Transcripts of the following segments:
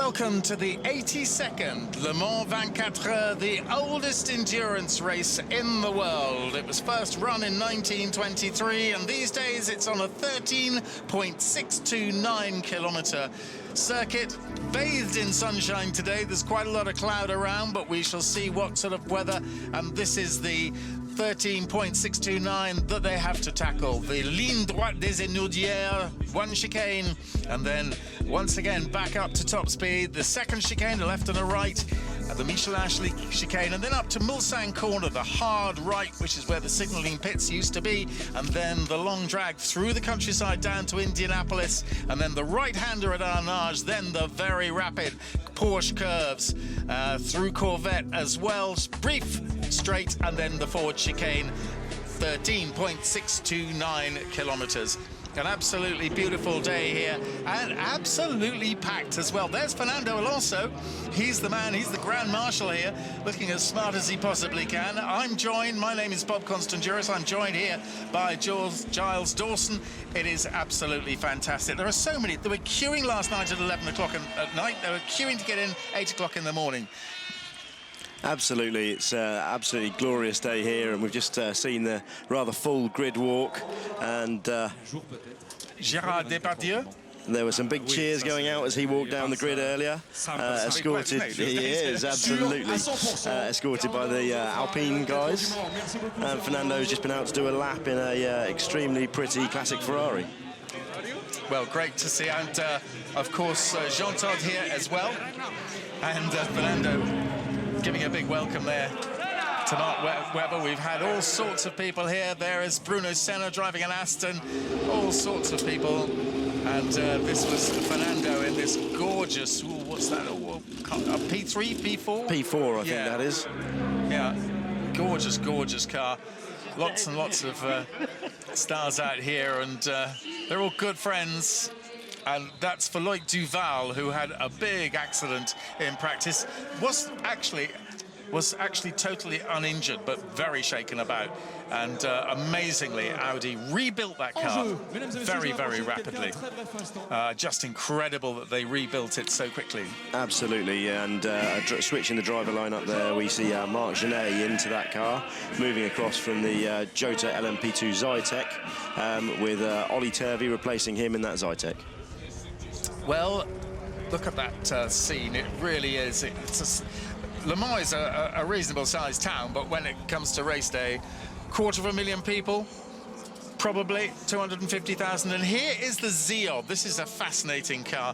Welcome to the 82nd Le Mans 24 Heures, the oldest endurance race in the world. It was first run in 1923, and these days it's on a 13.629 kilometre circuit, bathed in sunshine today. There's quite a lot of cloud around, but we shall see what sort of weather, and this is the 13.629 that they have to tackle. The ligne droite des Enaudières, one chicane, and then once again back up to top speed. The second chicane, a left and a right, the Michel Ashley chicane, and then up to Mulsanne corner, the hard right, which is where the signalling pits used to be, and then the long drag through the countryside down to Indianapolis, and then the right-hander at Arnage, then the very rapid Porsche curves through Corvette as well, brief straight, and then the forward chicane, 13.629 kilometers. An absolutely beautiful day here, and absolutely packed as well. There's Fernando Alonso. He's the man, he's the Grand Marshal here, looking as smart as he possibly can. I'm joined, my name is Bob Constanduris. I'm joined here by Giles Dawson. It is absolutely fantastic. There are so many. They were queuing last night at 11 o'clock at night. They were queuing to get in 8 o'clock in the morning. Absolutely, it's absolutely glorious day here, and we've just seen the rather full grid walk, and Gérard Depardieu. There were some big cheers going out as he walked down the grid earlier. Escorted, he is absolutely escorted by the Alpine guys. And Fernando's just been out to do a lap in a extremely pretty classic Ferrari. Well, great to see, and of course Jean Todt here as well, and Fernando giving a big welcome there to Mark Webber. We've had all sorts of people here. There is Bruno Senna driving an Aston, all sorts of people. And this was Fernando in this gorgeous, what's that, P3, P4? P4, I think that is. Yeah, gorgeous, gorgeous car. Lots and lots of stars out here, and they're all good friends. And that's for Loïc Duval, who had a big accident in practice. Was actually totally uninjured, but very shaken about. And amazingly, Audi rebuilt that car very, very rapidly. Just incredible that they rebuilt it so quickly. Absolutely, and switching the driver line up there, we see Marc Genet into that car, moving across from the Jota LMP2 Zytek, with Ollie Turvey replacing him in that Zytek. Well, look at that scene. It really is. Le Mans is a reasonable-sized town, but when it comes to race day, 250,000 people, probably 250,000. And here is the Zio. This is a fascinating car,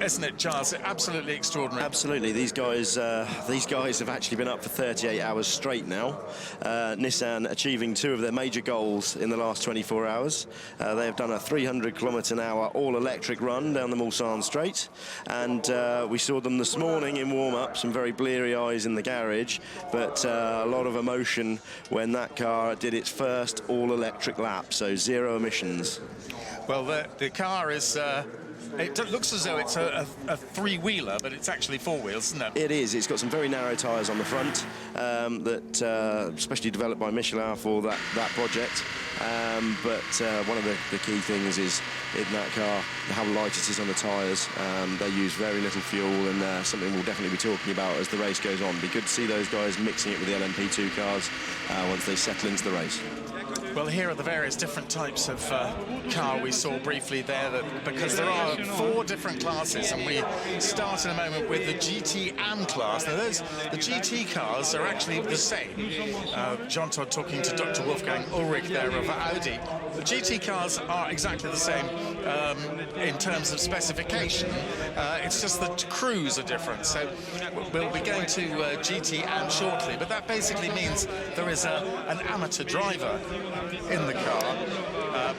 isn't it, Charles? Absolutely extraordinary. Absolutely. These guys have actually been up for 38 hours straight now. Nissan achieving 2 of their major goals in the last 24 hours. They have done a 300km/h all-electric run down the Mulsanne Straight, and we saw them this morning in warm-up, some very bleary eyes in the garage, but a lot of emotion when that car did its first all-electric lap, so 0 emissions. Well, the car is... it looks as though it's a 3-wheeler, but it's actually 4 wheels, isn't it? It is. It's got some very narrow tyres on the front, that especially developed by Michelin for that project. But one of the key things is in that car how light it is on the tyres. They use very little fuel, and something we'll definitely be talking about as the race goes on. It'd be good to see those guys mixing it with the LMP2 cars once they settle into the race. Well, here are the various different types of car we saw briefly there, because there are 4 different classes, and we start in a moment with the GT AM class. Now, the GT cars are actually the same. Jean Todt talking to Dr. Wolfgang Ulrich there of Audi. The GT cars are exactly the same in terms of specification. It's just that crews are different. So we'll be going to GT AM shortly, but that basically means there is an amateur driver in the car,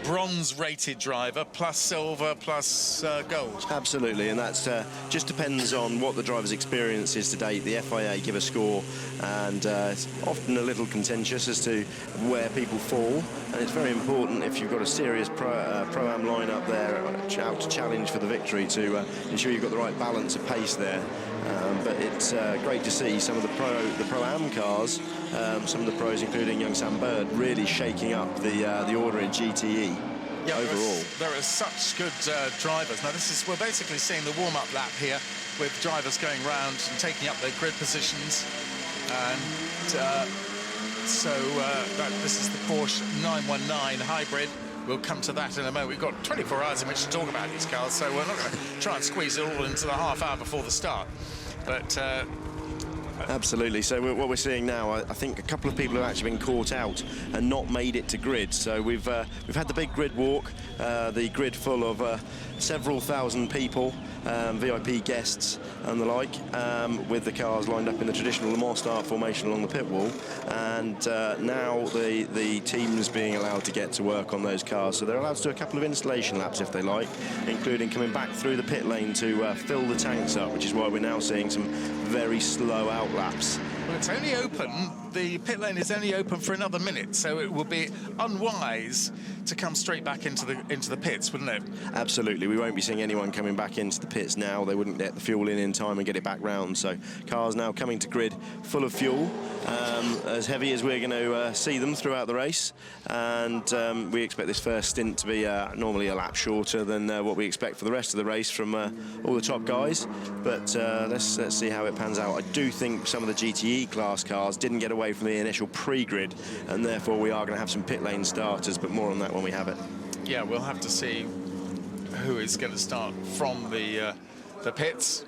bronze-rated driver, plus silver, plus gold. Absolutely, and that's just depends on what the driver's experience is to date. The FIA give a score, and it's often a little contentious as to where people fall, and it's very important if you've got a serious Pro-Am lineup there out to challenge for the victory to ensure you've got the right balance of pace there. But it's great to see some of the Pro-Am cars, some of the pros, including young Sam Bird, really shaking up the order in GTE. Yeah, overall. there are such good drivers. Now, we're basically seeing the warm-up lap here with drivers going round and taking up their grid positions. And this is the Porsche 919 hybrid. We'll come to that in a moment. We've got 24 hours in which to talk about these cars, so we're not going to try and squeeze it all into the half hour before the start. But absolutely. So what we're seeing now, I think a couple of people have actually been caught out and not made it to grid. So we've had the big grid walk, the grid full of several thousand people, VIP guests and the like, with the cars lined up in the traditional Le Mans start formation along the pit wall. And now the team's being allowed to get to work on those cars. So they're allowed to do a couple of installation laps if they like, including coming back through the pit lane to fill the tanks up, which is why we're now seeing some very slow out laps. Well, it's only open, the pit lane is only open for another minute, so it would be unwise to come straight back into the pits, wouldn't it? Absolutely. We won't be seeing anyone coming back into the pits now. They wouldn't get the fuel in time and get it back round. So cars now coming to grid full of fuel, as heavy as we're going to see them throughout the race. And we expect this first stint to be normally a lap shorter than what we expect for the rest of the race from all the top guys. But let's see how it pans out. I do think some of the GTE class cars didn't get away from the initial pre-grid, and therefore we are going to have some pit lane starters, but more on that when we have it. Yeah, we'll have to see who is going to start from the pits.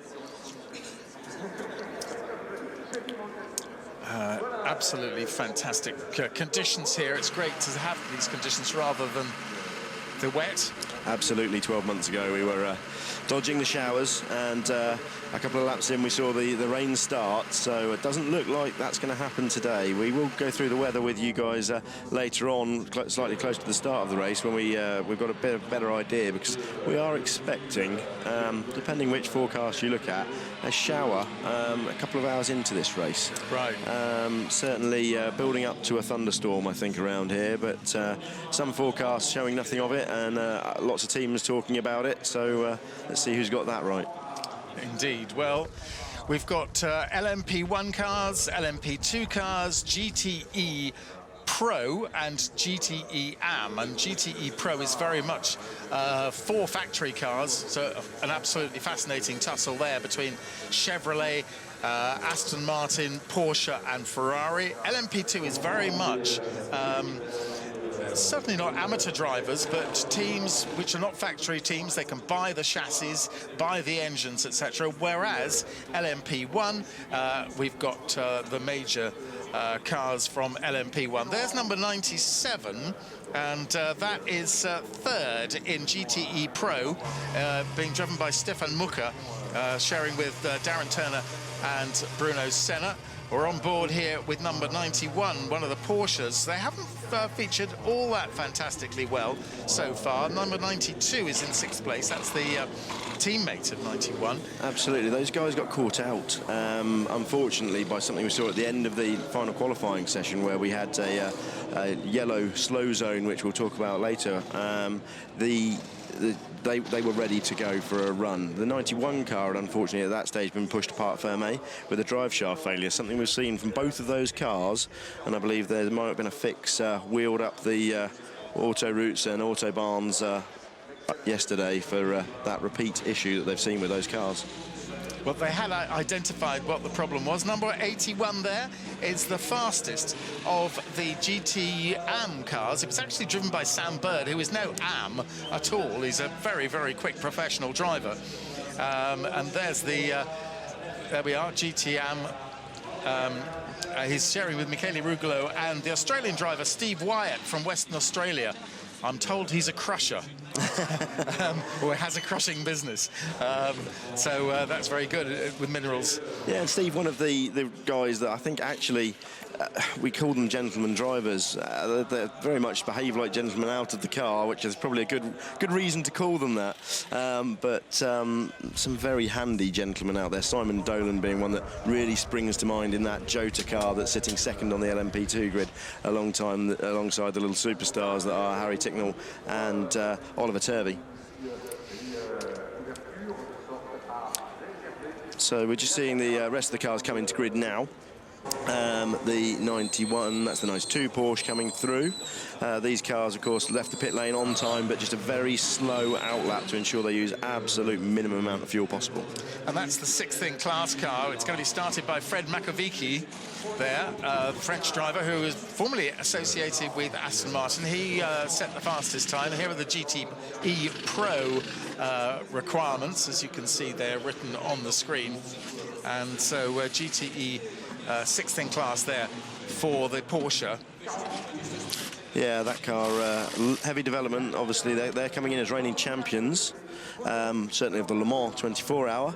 Absolutely fantastic conditions here. It's great to have these conditions rather than the wet. Absolutely. 12 months ago we were dodging the showers, and a couple of laps in we saw the rain start, so it doesn't look like that's going to happen today. We will go through the weather with you guys later on, slightly close to the start of the race, when we've got a better idea, because we are expecting, depending which forecast you look at, a shower a couple of hours into this race. Right. Certainly building up to a thunderstorm, I think, around here, but some forecasts showing nothing of it, and lots of teams talking about it, so let's see who's got that right. Indeed. Well, we've got LMP1 cars, LMP2 cars, GTE Pro and GTE AM, and GTE Pro is very much 4 factory cars, so an absolutely fascinating tussle there between Chevrolet, Aston Martin, Porsche and Ferrari. LMP2 is very much certainly not amateur drivers, but teams which are not factory teams. They can buy the chassis, buy the engines, etc. Whereas LMP1, we've got the major cars from LMP1. There's number 97, and that is third in GTE Pro, being driven by Stefan Mucker, sharing with Darren Turner and Bruno Senna. We're on board here with number 91, one of the Porsches. They haven't featured all that fantastically well so far. Number 92 is in 6th place. That's the teammate of 91. Absolutely. Those guys got caught out, unfortunately, by something we saw at the end of the final qualifying session, where we had a yellow slow zone, which we'll talk about later. They were ready to go for a run. The 91 car had unfortunately at that stage been pushed apart firmly with a drive shaft failure, something we've seen from both of those cars, and I believe there might have been a fix wheeled up the auto routes and autobahns yesterday for that repeat issue that they've seen with those cars. Well, they had identified what the problem was. Number 81 there is the fastest of the GT AM cars. It was actually driven by Sam Bird, who is no AM at all. He's a very, very quick professional driver. And there's the, there we are, GT AM. He's sharing with Michele Rugolo and the Australian driver, Steve Wyatt from Western Australia. I'm told he's a crusher, or has a crushing business. So that's very good with minerals. Yeah, and Steve, one of the guys that I think actually we call them gentleman drivers. They very much behave like gentlemen out of the car, which is probably a good reason to call them that. But some very handy gentlemen out there. Simon Dolan being one that really springs to mind in that Jota car that's sitting second on the LMP2 grid, alongside the little superstars that are Harry Ticknell and Oliver Turvey. So we're just seeing the rest of the cars come into grid now. The 91, that's the 92 Porsche coming through. These cars, of course, left the pit lane on time, but just a very slow outlap to ensure they use absolute minimum amount of fuel possible. And that's the 6th in class car. It's going to be started by Fred Makovici there, the French driver who was formerly associated with Aston Martin. He set the fastest time. Here are the GTE Pro requirements, as you can see there written on the screen. And so GTE 6th in class there for the Porsche. Yeah, that car, heavy development. Obviously, they're coming in as reigning champions, certainly of the Le Mans 24-hour.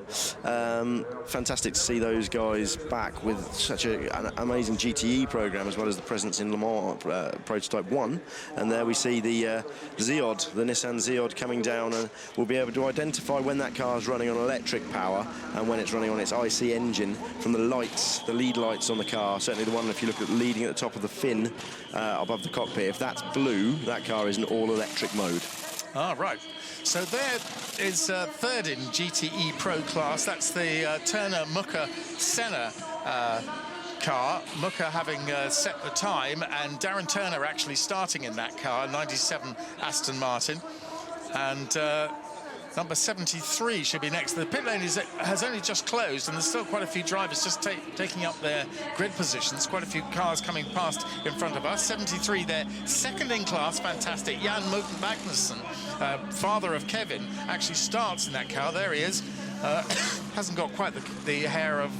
Fantastic to see those guys back with such an amazing GTE program, as well as the presence in Le Mans Prototype 1. And there we see the Ziod, the Nissan Ziod, coming down, and we'll be able to identify when that car is running on electric power and when it's running on its IC engine from the lights, the lead lights on the car. Certainly the one, if you look at leading at the top of the fin above the cockpit, if that's blue, that car is in all-electric mode. Ah, right. So there is third in GTE Pro class. That's the Turner Mucker Senna car. Mucker having set the time, and Darren Turner actually starting in that car, 97 Aston Martin. And number 73 should be next. The pit lane has only just closed, and there's still quite a few drivers just taking up their grid positions. Quite a few cars coming past in front of us. 73 there, 2nd in class, fantastic. Jan Magnussen, father of Kevin, actually starts in that car. There he is. Hasn't got quite the hair of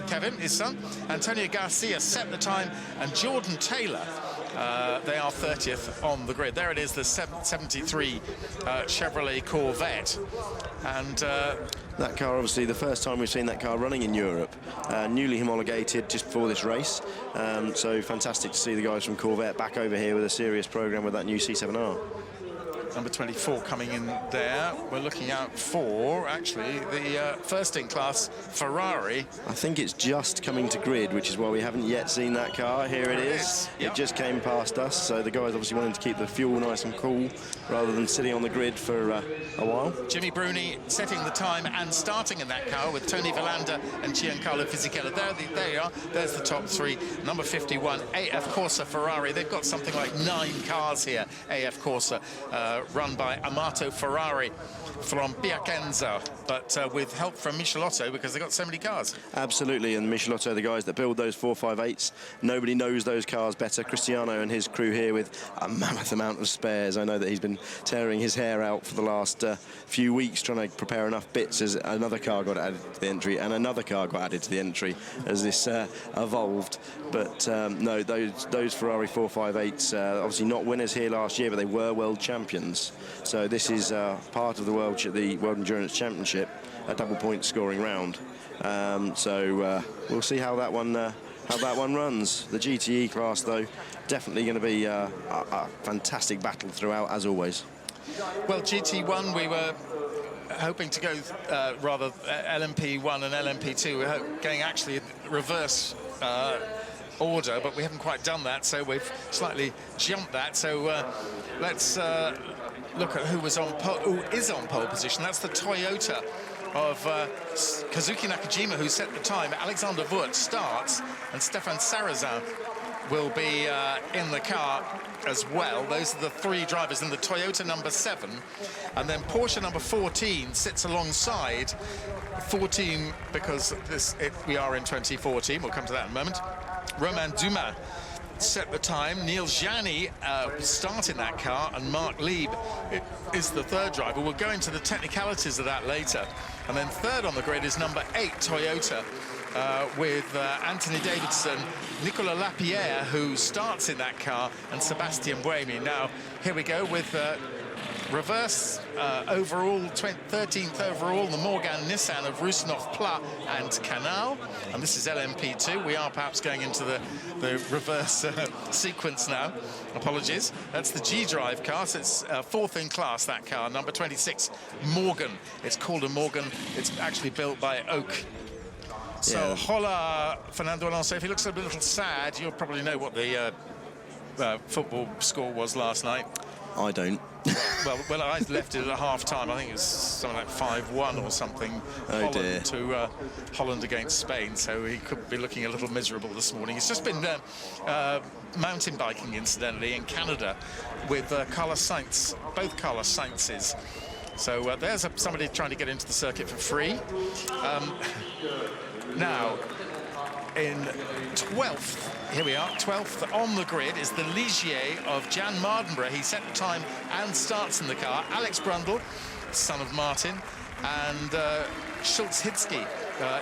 Kevin, his son. Antonio Garcia set the time, and Jordan Taylor, they are 30th on the grid. There it is, the 73 Chevrolet Corvette. And that car, obviously, the first time we've seen that car running in Europe, newly homologated just before this race. So fantastic to see the guys from Corvette back over here with a serious program with that new C7R. Number 24 coming in there. We're looking out for, actually, the 1st in class Ferrari. I think it's just coming to grid, which is why we haven't yet seen that car. Here it is. Yep. It just came past us, so the guys obviously wanting to keep the fuel nice and cool rather than sitting on the grid for a while. Jimmy Bruni setting the time and starting in that car with Tony Vallanda and Giancarlo Fisichella. There you are. There's the top 3. Number 51, AF Corsa Ferrari. They've got something like 9 cars here, AF Corsa, run by Amato Ferrari from Piacenza, but with help from Michelotto, because they've got so many cars. Absolutely, and Michelotto, the guys that build those 458s, nobody knows those cars better. Cristiano and his crew here with a mammoth amount of spares. I know that he's been tearing his hair out for the last few weeks trying to prepare enough bits as another car got added to the entry and another car got added to the entry as this evolved. But no, those Ferrari 458s, obviously not winners here last year, but they were world champions. So this is part of the World Endurance Championship, a double point scoring round. So we'll see how that one runs. The GTE class, though, definitely going to be a fantastic battle throughout, as always. Well, GT1, we were hoping to go rather LMP1 and LMP2. We're going actually reverse order, but we haven't quite done that, so we've slightly jumped that. So let's look at who is on pole position. That's the Toyota of Kazuki Nakajima, who set the time. Alexander Wurth starts, and Stefan Sarrazin will be in the car as well. Those are the 3 drivers in the Toyota number 7, and then Porsche number 14 sits alongside 14 because we are in 2014. We'll come to that in a moment. Romain Dumas set the time. Neil Jani start in that car, and Mark Lieb is the 3rd driver. We'll go into the technicalities of that later. And then 3rd on the grid is number 8 Toyota with Anthony Davidson, Nicolas Lapierre, who starts in that car, and Sebastian Buemi. Now here we go with reverse overall, 13th overall, the Morgan Nissan of Rusnov, Pla and Canal. And this is LMP2. We are perhaps going into the reverse sequence now. Apologies. That's the G-Drive car. So it's 4th in class, that car. Number 26, Morgan. It's called a Morgan. It's actually built by Oak. So, yeah. Hola, Fernando Alonso. If he looks a little sad, you'll probably know what the football score was last night. I don't. well, when I left it at half-time, I think it was something like 5-1 or something. Oh, dear. To Holland against Spain, so he could be looking a little miserable this morning. He's just been mountain biking, incidentally, in Canada with Carlos Sainz, both Carlos Sainzes. So there's somebody trying to get into the circuit for free. Now, in 12th, here we are, 12th on the grid is the Ligier of Jan Mardenborough. He set the time and starts in the car. Alex Brundle, son of Martin, and Schultz Hitzky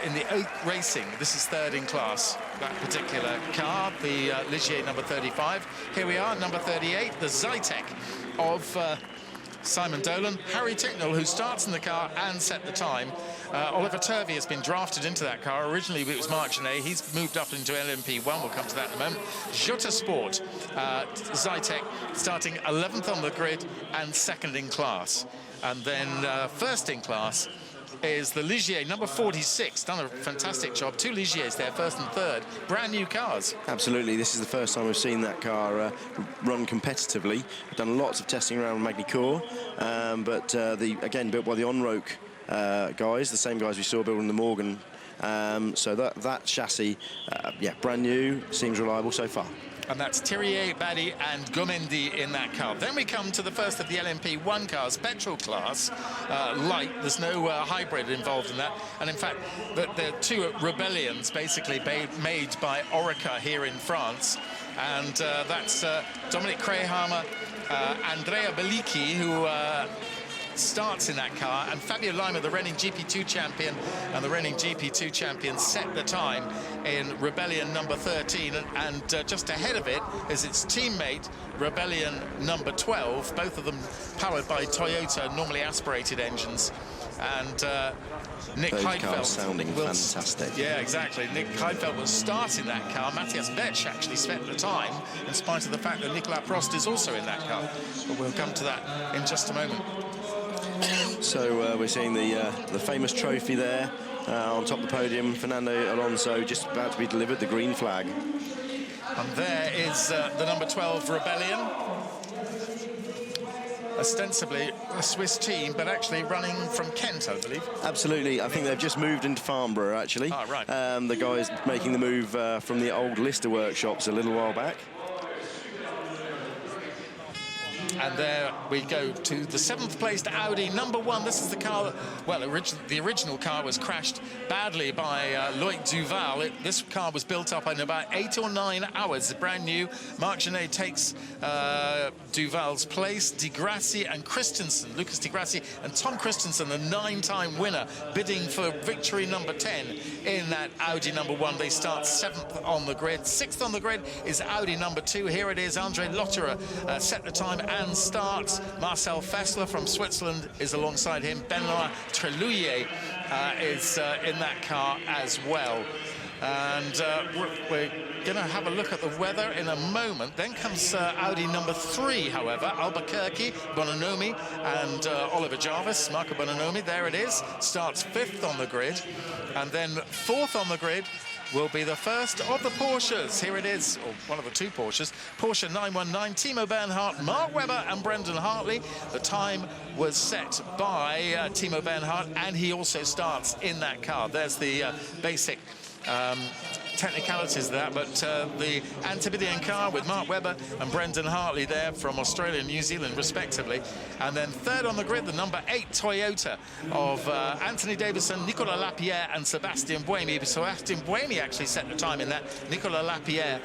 in the Oak Racing. This is third in class, that particular car, the Ligier number 35. Here we are, number 38, the Zytek of Simon Dolan. Harry Ticknell, who starts in the car and set the time. Oliver Turvey has been drafted into that car. Originally it was Mark Genet. He's moved up into LMP1. We'll come to that in a moment. Jota Sport, Zytek, starting 11th on the grid and second in class. And then first in class is the Ligier, number 46. Done a fantastic job. Two Ligiers there, first and third. Brand new cars. Absolutely. This is the first time we've seen that car run competitively. We've done lots of testing around Magny-Cours, but again, built by the Onroke guys, the same guys we saw building the Morgan. So that chassis, yeah, brand new, seems reliable so far. And that's Thierry Badi and Gomendi in that car. Then we come to the first of the LMP1 cars, petrol class, light. There's no hybrid involved in that. And in fact, the two Rebellions basically made by Orica here in France. And that's Dominic Kreyhammer, Andrea Bellicchi, who starts in that car, and Fabio Lima, the reigning GP2 champion, and the reigning GP2 champion set the time in Rebellion number 13, and just ahead of it is its teammate Rebellion number 12, both of them powered by Toyota normally aspirated engines. And Nick Those Heidfeld cars sounding fantastic. Yeah, exactly. Nick Heidfeld will start in that car. Matthias Betsch actually spent the time, in spite of the fact that Nicolas Prost is also in that car. But we'll come to that in just a moment. So we're seeing the famous trophy there on top of the podium. Fernando Alonso just about to be delivered the green flag. And there is the number 12 Rebellion. Ostensibly a Swiss team, but actually running from Kent, I believe. Absolutely. I think they've just moved into Farnborough, actually. Ah, right. The guys making the move from the old Lister workshops a little while back. And there we go to the 7th placed Audi number 1. This is the car that, well, the original car was crashed badly by Loic Duval. This car was built up in about 8 or 9 hours. It's brand new. Marc Genet takes Duval's place. Di Grassi and Christensen, Lucas Di Grassi and Tom Christensen, the 9-time winner, bidding for victory number 10 in that Audi number 1. They start 7th on the grid. 6th on the grid is Audi number 2. Here it is. Andre Lotterer set the time and starts. Marcel Fessler from Switzerland is alongside him. Benoit Trelouillet is in that car as well. And we're going to have a look at the weather in a moment. Then comes Audi number 3, however, Albuquerque, Bononomi, and Oliver Jarvis, Marco Bononomi, there it is, starts 5th on the grid. And then 4th on the grid will be the first of the Porsches. Here it is, or one of the two Porsches. Porsche 919, Timo Bernhardt, Mark Webber and Brendan Hartley. The time was set by Timo Bernhardt, and he also starts in that car. There's the basic technicalities of that, but the Antipodean car with Mark Webber and Brendan Hartley there from Australia and New Zealand respectively. And then 3rd on the grid, the number 8 Toyota of Anthony Davison, Nicolas Lapierre and Sébastien Buemi. Sébastien Buemi actually set the time in that. Nicolas Lapierre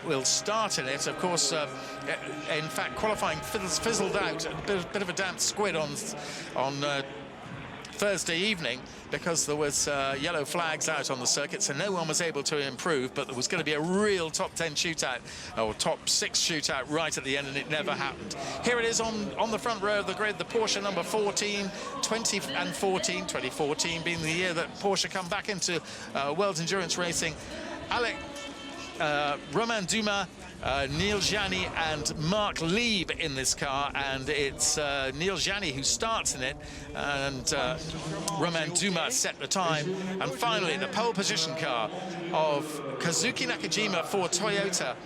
will start in it. Of course, in fact, qualifying fizzled out, a bit of a damp squid on Thursday evening because there was yellow flags out on the circuit, so no one was able to improve, but there was going to be a real top 10 shootout or top 6 shootout right at the end, and it never happened. Here it is on the front row of the grid, the Porsche number 14, 20 and 14, 2014 being the year that Porsche come back into World Endurance Racing. Romain Dumas, Neil Jani and Mark Lieb in this car, and it's Neil Jani who starts in it, and Romain Dumas set the time. And finally, the pole position car of Kazuki Nakajima for Toyota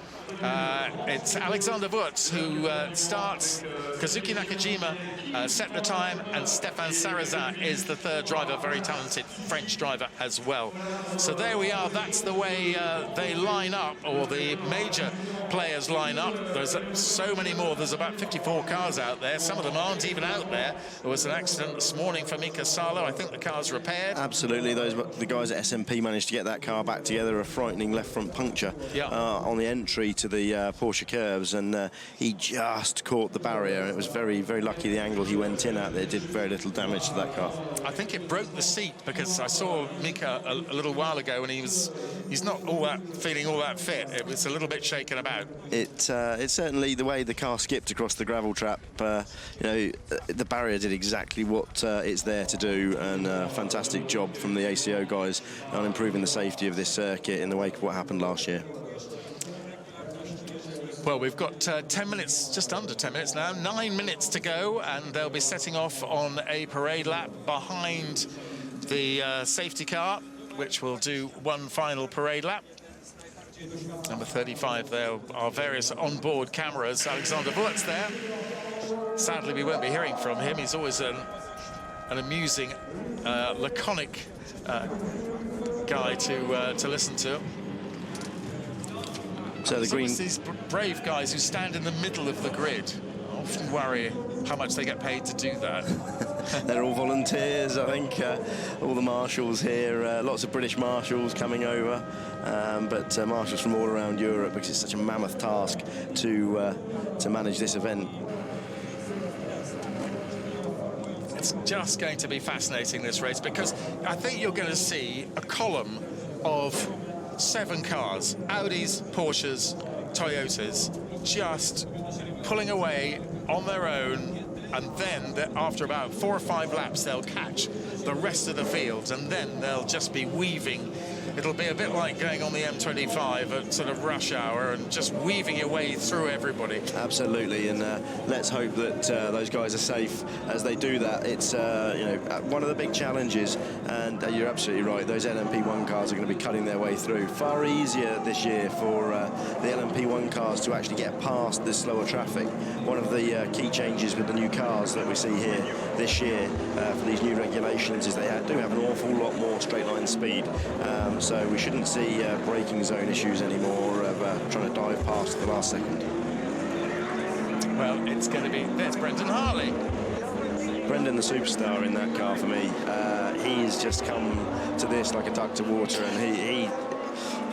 It's Alexander Wurz who starts. Kazuki Nakajima set the time, and Stéphane Sarrazin is the third driver, very talented French driver as well. So there we are. That's the way they line up, or the major players line up. There's so many more. There's about 54 cars out there. Some of them aren't even out there. There was an accident this morning for Mika Salo. I think the car's repaired. Absolutely. The guys at SMP managed to get that car back together. A frightening left front puncture on the entry to the Porsche curves, and he just caught the barrier. It was very, very lucky the angle he went in at. It did very little damage to that car. I think it broke the seat, because I saw Mika a little while ago, and he's not feeling all that fit. It was a little bit shaken about. It's certainly the way the car skipped across the gravel trap. You know, the barrier did exactly what it's there to do, and fantastic job from the ACO guys on improving the safety of this circuit in the wake of what happened last year. Well, we've got 10 minutes, just under 10 minutes now, 9 minutes to go, and they'll be setting off on a parade lap behind the safety car, which will do one final parade lap. Number 35, there are various onboard cameras. Alexander Wurz there. Sadly, we won't be hearing from him. He's always an amusing, laconic guy to listen to. So the green... These brave guys who stand in the middle of the grid. I often worry how much they get paid to do that. They're all volunteers, I think. All the marshals here, lots of British marshals coming over, but marshals from all around Europe, because it's such a mammoth task to manage this event. It's just going to be fascinating, this race, because I think you're going to see a column of 7 cars, Audis, Porsches, Toyotas, just pulling away on their own, and then after about 4 or 5 laps they'll catch the rest of the fields, and then they'll just be weaving. It'll be a bit like going on the M25 at sort of rush hour and just weaving your way through everybody. Absolutely, and let's hope that those guys are safe as they do that. It's you know, one of the big challenges, and you're absolutely right, those LMP1 cars are going to be cutting their way through. Far easier this year for the LMP1 cars to actually get past this slower traffic. One of the key changes with the new cars that we see here this year for these new regulations is they do have an awful lot more straight line speed. So we shouldn't see braking zone issues anymore of trying to dive past at the last second. Well, it's going to be... There's Brendan Hartley. Brendan, the superstar in that car for me. He's just come to this like a duck to water, and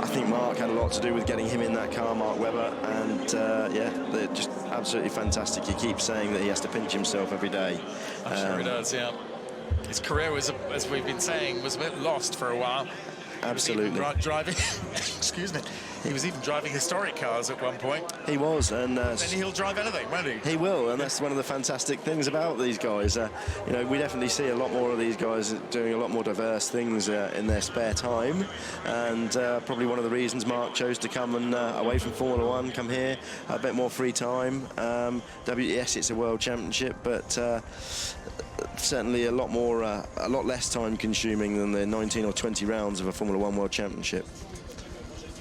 I think Mark had a lot to do with getting him in that car, Mark Webber, and yeah, they're just absolutely fantastic. He keeps saying that he has to pinch himself every day. I'm sure he does, yeah. His career was, as we've been saying, was a bit lost for a while. Absolutely. Driving, excuse me, he was even driving historic cars at one point. He was, and then he'll drive anything, won't he? He will, and that's one of the fantastic things about these guys. You know, we definitely see a lot more of these guys doing a lot more diverse things in their spare time, and probably one of the reasons Mark chose to come and away from Formula One, come here, a bit more free time. WES, it's a world championship, but certainly a lot less time consuming than the 19 or 20 rounds of a Formula One World Championship.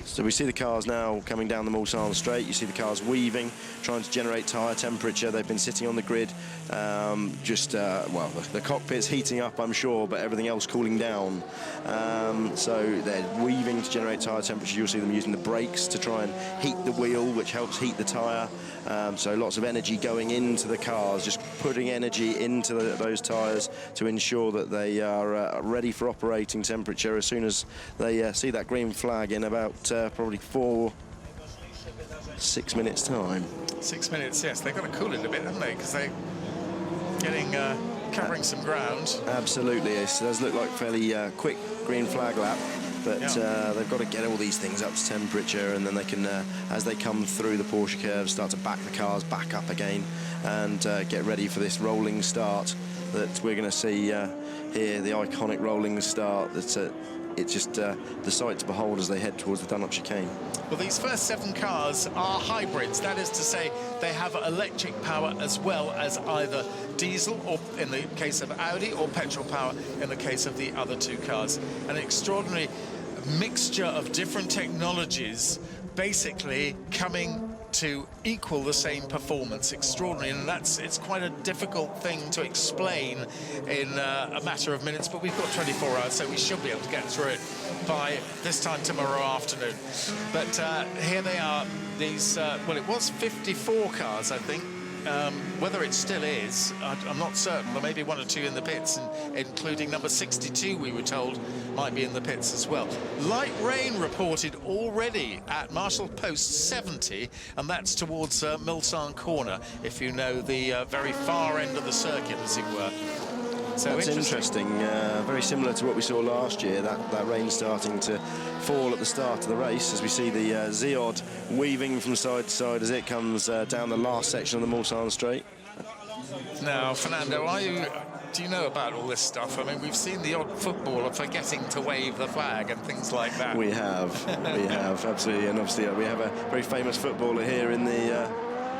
So we see the cars now coming down the Mulsanne straight. You see the cars weaving, trying to generate tyre temperature. They've been sitting on the grid, well, the cockpit's heating up, I'm sure, but everything else cooling down. So they're weaving to generate tyre temperature. You'll see them using the brakes to try and heat the wheel, which helps heat the tyre. So lots of energy going into the cars, just putting energy into those tyres to ensure that they are ready for operating temperature as soon as they see that green flag in about probably 6 minutes time. 6 minutes, yes. They've got to cool it a bit, haven't they? Because they're getting covering some ground. Absolutely, it does look like fairly quick green flag lap. But they've got to get all these things up to temperature, and then they can, as they come through the Porsche curve, start to back the cars back up again and get ready for this rolling start that we're going to see here, the iconic rolling start. That's it's just the sight to behold as they head towards the Dunlop chicane. Well, these first 7 cars are hybrids. That is to say, they have electric power as well as either diesel, or in the case of Audi, or petrol power in the case of the other 2 cars. An extraordinary mixture of different technologies basically coming to equal the same performance. Extraordinary, and it's quite a difficult thing to explain in a matter of minutes, but we've got 24 hours, so we should be able to get through it by this time tomorrow afternoon. But here they are, these, well, it was 54 cars, I think. Whether it still is, I'm not certain. There may be one or two in the pits, including number 62, we were told, might be in the pits as well. Light rain reported already at Marshall Post 70, and that's towards Mulsanne Corner, if you know the very far end of the circuit, as it were. So that's interesting. Very similar to what we saw last year, that rain starting to fall at the start of the race, as we see the Ziod weaving from side to side as it comes down the last section of the Mulsanne Straight. Now, Fernando, do you know about all this stuff? I mean, we've seen the odd footballer forgetting to wave the flag and things like that. We have, absolutely. And obviously we have a very famous footballer here in the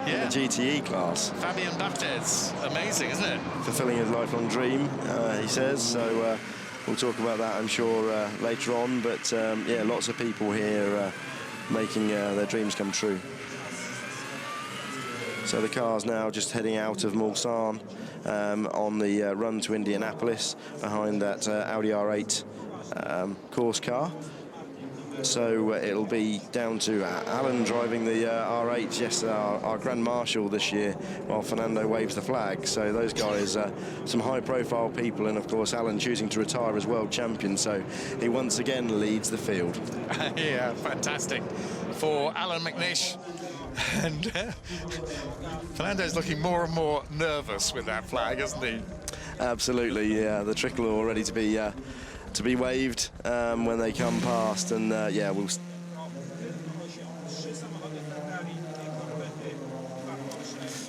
GTE class. Fabien Barthez. Amazing, isn't it? Fulfilling his lifelong dream, he says. So we'll talk about that, I'm sure, later on. But yeah, lots of people here making their dreams come true. So the car's now just heading out of Mulsanne on the run to Indianapolis behind that Audi R8 course car. So it'll be down to Alan driving the R8, yes, our Grand Marshal this year, while Fernando waves the flag. So those guys, some high-profile people, and of course Alan choosing to retire as world champion. So he once again leads the field. Yeah, fantastic for Alan McNish. And Fernando's looking more and more nervous with that flag, isn't he? Absolutely, yeah. The trickle all ready to be waved when they come past, and yeah, we'll.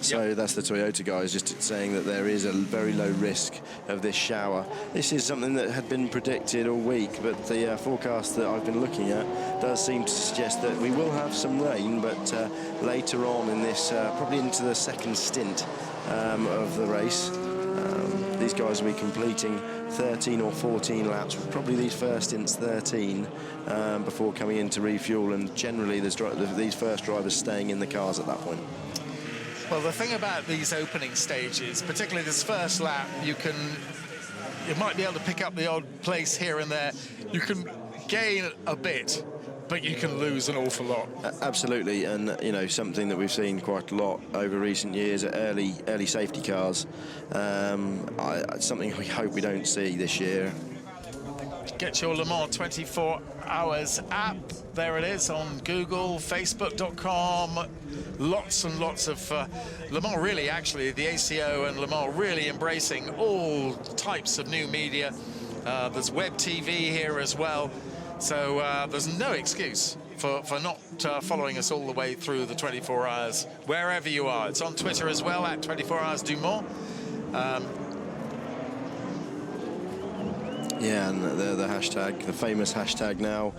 So that's the Toyota guys just saying that there is a very low risk of this shower. This is something that had been predicted all week, but the forecast that I've been looking at does seem to suggest that we will have some rain, but later on in this, probably into the second stint of the race, these guys will be completing 13 or 14 laps, probably these first stints 13, before coming in to refuel, and generally these first drivers staying in the cars at that point. Well, the thing about these opening stages, particularly this first lap, you might be able to pick up the odd place here and there. You can gain a bit, but you can lose an awful lot. Absolutely, and you know, something that we've seen quite a lot over recent years at early safety cars. Something we hope we don't see this year. Get your Le Mans 24 Hours app. There it is on Google, Facebook.com. Lots and lots of Le Mans, really, actually, the ACO and Le Mans really embracing all types of new media. There's web TV here as well. So there's no excuse for not following us all the way through the 24 hours, wherever you are. It's on Twitter as well, at 24 Hours Du Mans. Yeah, and the hashtag, the famous hashtag now,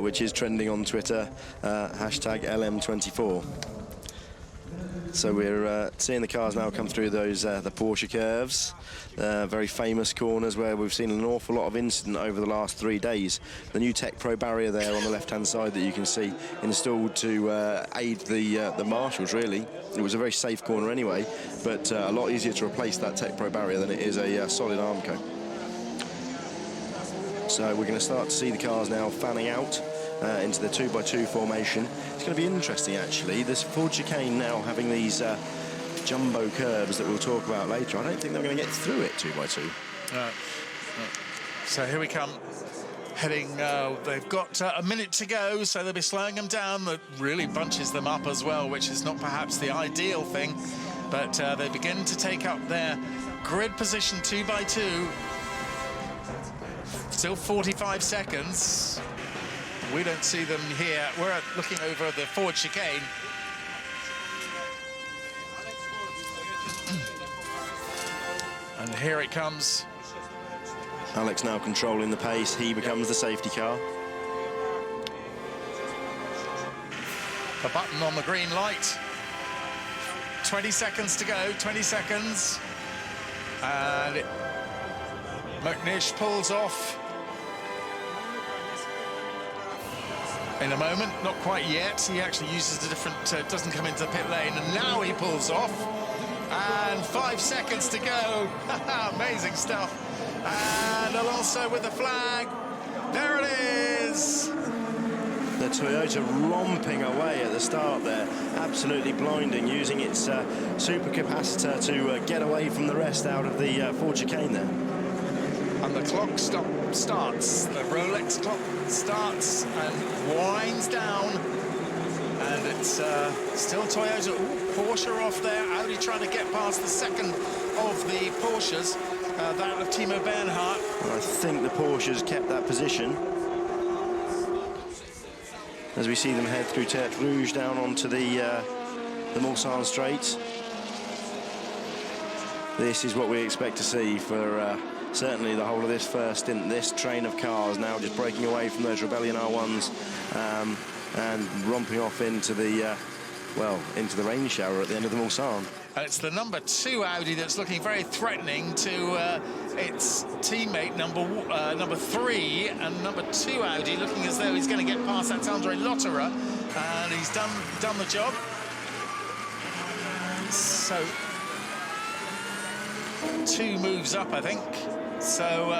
which is trending on Twitter, hashtag LM24. So we're seeing the cars now come through those the Porsche curves, very famous corners where we've seen an awful lot of incident over the last 3 days. The new Tech Pro barrier there on the left-hand side that you can see installed to aid the marshals, really. It was a very safe corner anyway, but a lot easier to replace that Tech Pro barrier than it is a solid Armco. So we're going to start to see the cars now fanning out into the 2x2 formation. It's going to be interesting, actually. This Ford chicane now having these jumbo curves that we'll talk about later. I don't think they're going to get through it 2x2. No. So here we come. Heading, they've got a minute to go, so they'll be slowing them down. That really bunches them up as well, which is not perhaps the ideal thing. But they begin to take up their grid position 2x2. Still 45 seconds. We don't see them here. We're looking over the Ford chicane. And here it comes. Alex now controlling the pace. He becomes the safety car. The button on the green light. 20 seconds to go, 20 seconds. And McNish pulls off. in a moment. Not quite yet. He actually uses a different, doesn't come into the pit lane, and now he pulls off. And 5 seconds to go. Amazing stuff. And Alonso with the flag. There it is. The Toyota romping away at the start there, absolutely blinding, using its supercapacitor to get away from the rest out of the Ford chicane there. And the clock starts. The Rolex clock starts and winds down. And it's still Toyota. Ooh, Porsche off there. Audi trying to get past the second of the Porsches, that of Timo Bernhardt. I think the Porsches kept that position. As we see them head through Tertre Rouge down onto the Mulsanne Straight. This is what we expect to see for certainly the whole of this first stint. This train of cars now just breaking away from those Rebellion R1s and romping off into the into the rain shower at the end of the Mulsanne. And it's the number 2 Audi that's looking very threatening to its teammate number 3, and number 2 Audi looking as though he's going to get past. That's Andre Lotterer, and he's done the job. So 2 moves up, I think. So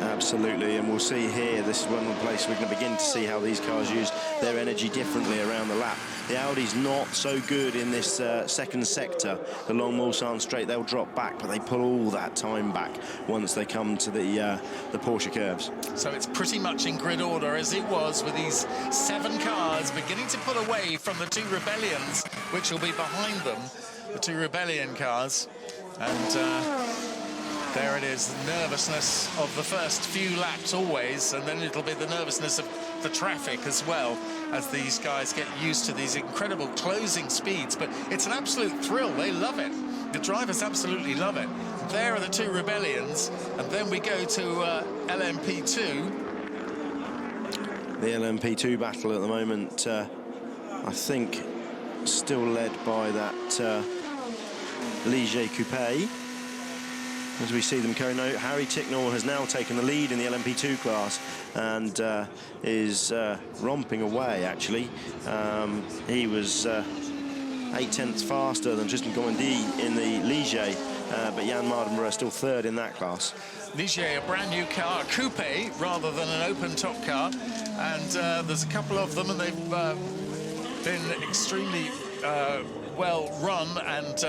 absolutely, and we'll see here, this is one place we're going to begin to see how these cars use their energy differently around the lap. The Audi's not so good in this second sector, the long Mulsanne Straight. They'll drop back, but they pull all that time back once they come to the Porsche curves. So it's pretty much in grid order as it was, with these 7 cars beginning to pull away from the 2 Rebellions, which will be behind them, the 2 Rebellion cars. And there it is, the nervousness of the first few laps always, and then it'll be the nervousness of the traffic as well, as these guys get used to these incredible closing speeds. But it's an absolute thrill. They love it. The drivers absolutely love it. There are the 2 Rebellions, and then we go to LMP2. The LMP2 battle at the moment, I think, still led by that Ligier Coupe. As we see them carrying out, Harry Ticknell has now taken the lead in the LMP2 class and is romping away, actually. He was 8/10 faster than Tristan Commandy in the Ligier, but Jan Mardenborough still 3rd in that class. Ligier, a brand new car, a coupe rather than an open top car, and there's a couple of them, and they've been extremely well run and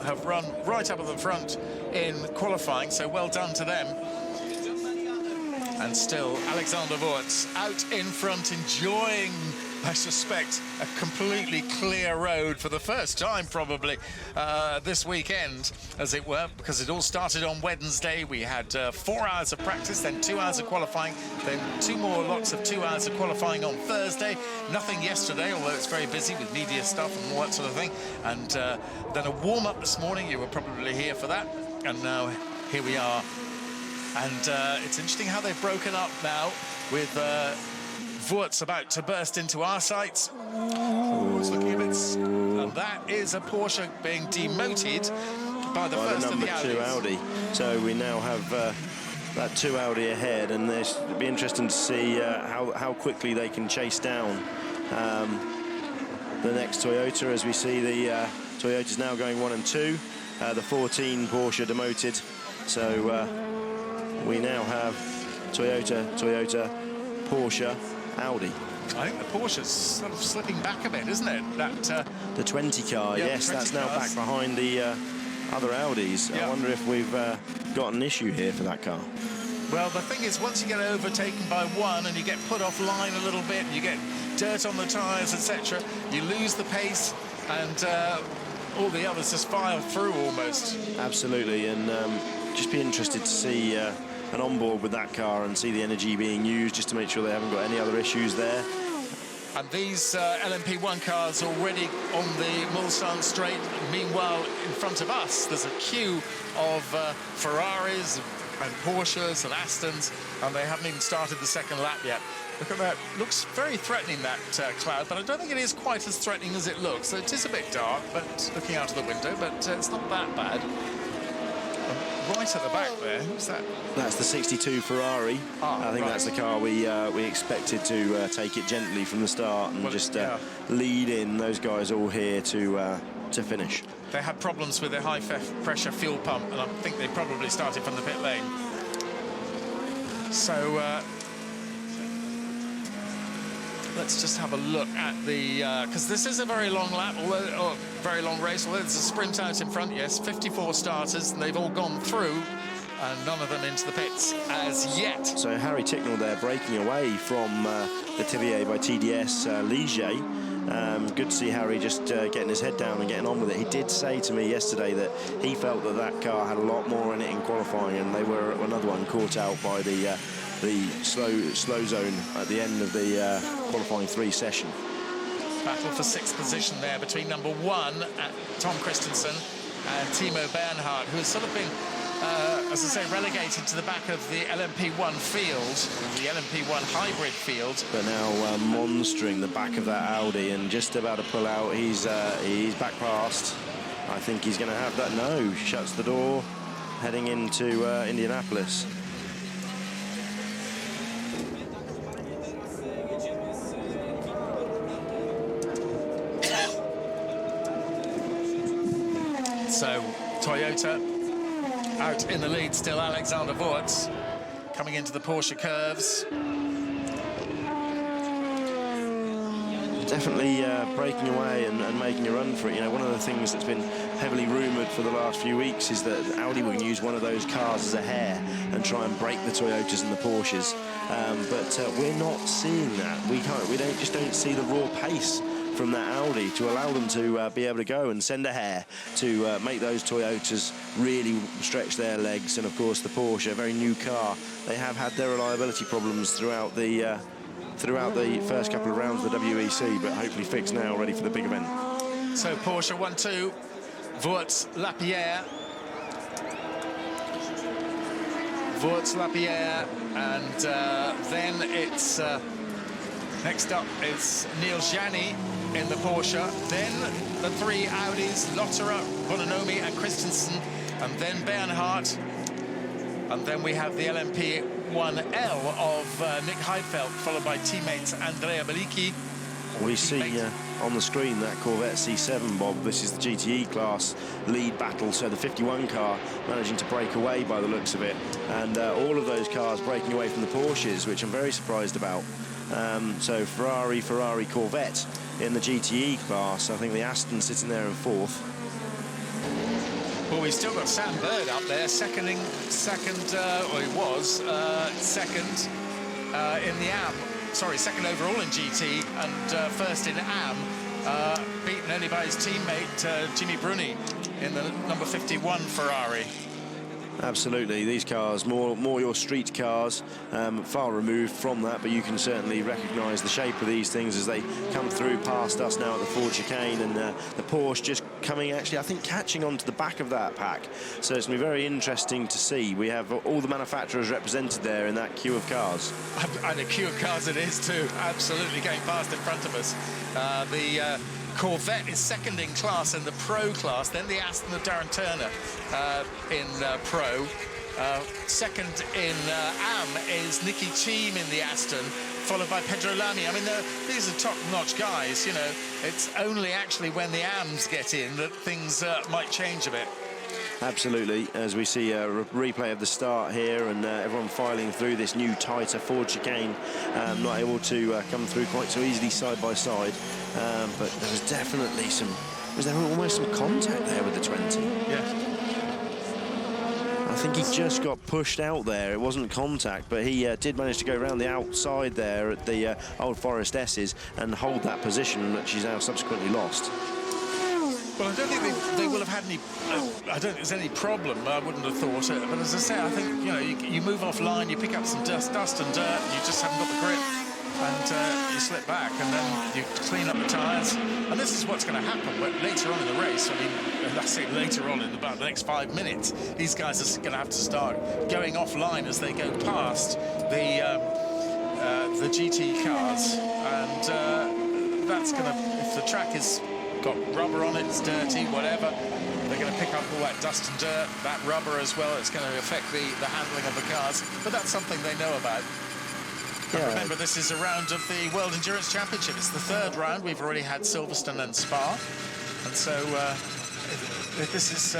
have run right up at the front in qualifying, so well done to them. And still Alexander Wurz out in front, enjoying, I suspect, a completely clear road for the first time probably this weekend, as it were, because it all started on Wednesday. We had 4 hours of practice, then 2 hours of qualifying, then 2 more lots of 2 hours of qualifying on Thursday. Nothing yesterday, although it's very busy with media stuff and all that sort of thing. And then a warm-up this morning. You were probably here for that. And now here we are. And it's interesting how they've broken up now, with Wurz about to burst into our sights. Ooh, it's looking a bit... And that is a Porsche being demoted by the first of the Audis. Number 2 Audi. So we now have that 2 Audi ahead, and it'll be interesting to see how quickly they can chase down the next Toyota, as we see the Toyota's now going 1 and 2. The 14 Porsche demoted. So we now have Toyota, Porsche, Audi. I think the Porsche's sort of slipping back a bit, isn't it? That the 20 car, yeah, yes, 20 that's now back behind the other Audis. Yeah. I wonder if we've got an issue here for that car. Well, the thing is, once you get overtaken by one and you get put offline a little bit, you get dirt on the tyres, etc., you lose the pace, and all the others just file through almost. Absolutely, and just be interested to see an onboard with that car and see the energy being used, just to make sure they haven't got any other issues there. And these LMP1 cars already on the Mulsanne Straight. Meanwhile, in front of us, there's a queue of Ferraris and Porsches and Astons, and they haven't even started the second lap yet. Look at that. Looks very threatening, that cloud, but I don't think it is quite as threatening as it looks. So it is a bit dark, but looking out of the window, but it's not that bad. right at the back there. Who's that? That's the 62 Ferrari. I think that's the car we expected to take it gently from the start and lead in. Those guys all here to finish. They had problems with their high-pressure fuel pump, and I think they probably started from the pit lane. So let's just have a look at the... because this is a very long lap, or very long race. Although there's a sprint out in front, yes, 54 starters, and they've all gone through, and none of them into the pits as yet. So Harry Ticknell there breaking away from the Thivier by TDS Ligier. Good to see Harry just getting his head down and getting on with it. He did say to me yesterday that he felt that that car had a lot more in it in qualifying, and they were another one caught out by the slow zone at the end of the qualifying 3 session. Battle for 6th position there between number 1, Tom Christensen, and Timo Bernhard, who has sort of been, as I say, relegated to the back of the LMP1 field, the LMP1 hybrid field. But now monstering the back of that Audi and just about to pull out. He's back past. I think he's going to have that. No, shuts the door, heading into Indianapolis. So Toyota out in the lead still. Alexander Wurz coming into the Porsche curves. Definitely breaking away and making a run for it. You know, one of the things that's been heavily rumoured for the last few weeks is that Audi will use one of those cars as a hare and try and break the Toyotas and the Porsches. But we're not seeing that. We just don't see the raw pace from that Audi to allow them to be able to go and send a hare to make those Toyotas really stretch their legs. And of course the Porsche, a very new car, they have had their reliability problems throughout the first couple of rounds of the WEC, but hopefully fixed now, ready for the big event. So Porsche 1-2, Wurz, Lapierre. Wurz, Lapierre, and then it's next up is Neil Jani in the Porsche, then the 3 Audis, Lotterer, Bononomi and Christensen, and then Bernhardt, and then we have the LMP1L of Nick Heidfeld, followed by teammates Andrea Bellicchi. We see on the screen that Corvette C7, Bob. This is the GTE class lead battle, so the 51 car managing to break away by the looks of it, and all of those cars breaking away from the Porsches, which I'm very surprised about. So Ferrari, Corvette in the GTE class. I think the Aston sitting there in 4th. Well, we've still got Sam Bird up there, second, in the AM. Sorry, second overall in GT and first in AM, beaten only by his teammate Jimmy Bruni in the number 51 Ferrari. Absolutely, these cars, more your street cars, far removed from that, but you can certainly recognise the shape of these things as they come through past us now at the Ford chicane, and the Porsche just coming, actually, I think, catching onto the back of that pack. So it's going to be very interesting to see. We have all the manufacturers represented there in that queue of cars. And a queue of cars it is too, absolutely going past in front of us. The Corvette is second in class in the Pro class, then the Aston of Darren Turner in Pro. Second in AM is Nicky Thiem in the Aston, followed by Pedro Lamy. I mean, these are top-notch guys, you know. It's only actually when the AMs get in that things might change a bit. Absolutely, as we see a replay of the start here, and everyone filing through this new tighter Ford chicane, not able to come through quite so easily side by side, but there was definitely almost some contact there with the 20. Yeah. I think he just got pushed out there. It wasn't contact, but he did manage to go around the outside there at the Old Forest S's and hold that position, which he's now subsequently lost. Well, I don't think they will have had any... I don't think there's any problem. I wouldn't have thought it. But as I say, I think, you know, you move offline, you pick up some dust and dirt, and you just haven't got the grip. And you slip back, and then you clean up the tyres. And this is what's going to happen. But later on in the race, I mean, I say later on in about the next 5 minutes, these guys are going to have to start going offline as they go past the GT cars. And that's going to... If the track is got rubber on it, it's dirty, whatever, they're going to pick up all that dust and dirt, that rubber as well. It's going to affect the handling of the cars, but that's something they know about. Yeah. Remember, this is a round of the World Endurance Championship. It's the third round. We've already had Silverstone and Spa. And so this is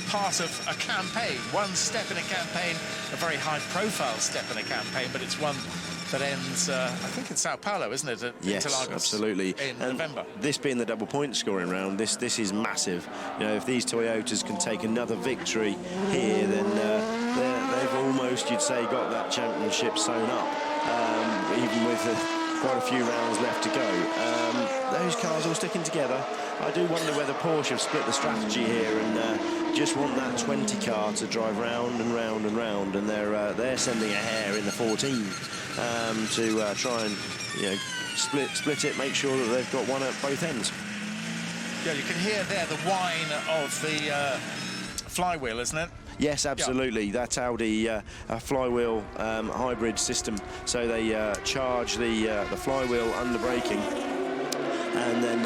part of a campaign, one step in a campaign, a very high-profile step in a campaign, but it's one that ends, I think, in Sao Paulo, isn't it? At yes, Interlagos absolutely. In November. This being the double point scoring round, this is massive. You know, if these Toyotas can take another victory here, then they've almost, you'd say, got that championship sewn up, even with quite a few rounds left to go. Those cars all sticking together. I do wonder whether Porsche have split the strategy here and just want that 20 car to drive round and round and round, and they're sending a hare in the 14 to try and, you know, split it, make sure that they've got one at both ends. Yeah, you can hear there the whine of the flywheel, isn't it? Yes, absolutely. Yeah. That's Audi, a flywheel hybrid system. So they charge the flywheel under braking, and then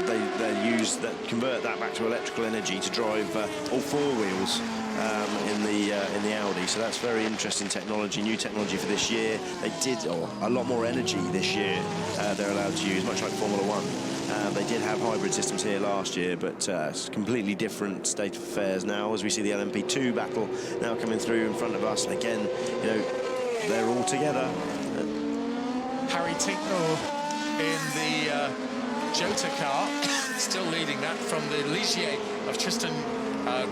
they use that, convert that back to electrical energy to drive all four wheels in the Audi. So that's very interesting technology, new technology for this year. They did a lot more energy this year. They're allowed to use, much like Formula One. They did have hybrid systems here last year, but it's a completely different state of affairs now, as we see the LMP2 battle now coming through in front of us. And again, you know, they're all together. Harry Tincknell in the Jota car, still leading that from the Ligier of Tristan